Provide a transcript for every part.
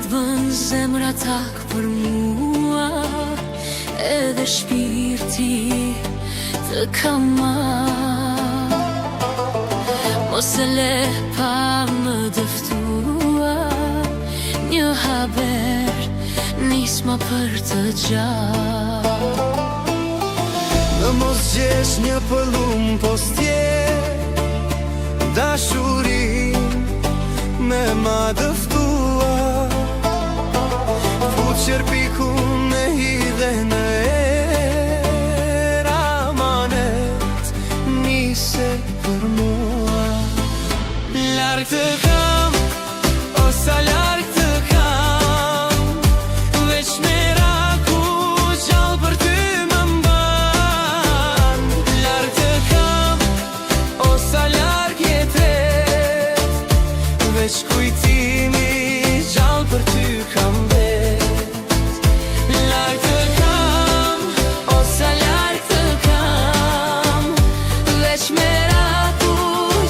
t'bën zemra tak për mua, edhe shpirti të kam marrë. Mos e le pa më dëftua, një haber nisma për të gjatë. Në mos gjesh një pëllum postje, dashurin me ma dëftua. Fut qërpiku me hidhe në era, amanet nise për mua. Larg të kam, o sa larg të kam, veç meraku gjallë për ty më mban. Larg të kam, o sa larg jetet, veç kujtimi gjallë për ty kam vet. Larg të kam, o sa larg të kam, veç meraku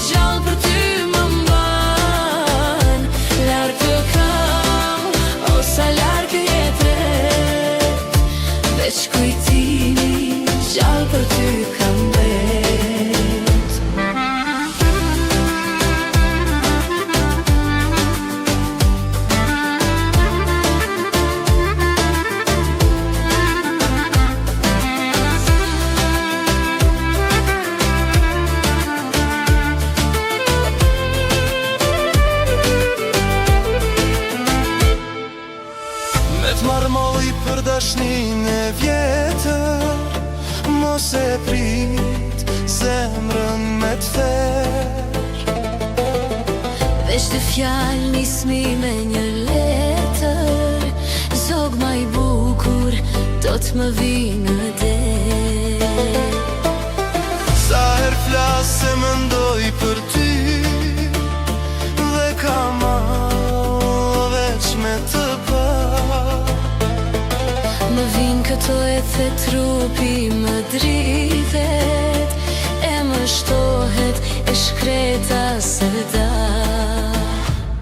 gjallë për ty më mban. Larg të kam, o sa larg jetet, veç kujtimi gjallë për ty kam vet. Me t'marmoj për dashnin e vjetër, mos e prit zemrën me t'fer. Veç të fjallë nismi me një letër, zog ma i bukur do t'më vi në det. Sa her flas se mendoj për ty, dhe kam veç me të pa. Më vin këto e the trupi më drithet, e më shtohet e shkreta se da.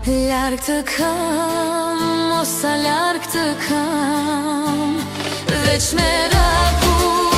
Larg të kam, o sa larg të kam, veç meraku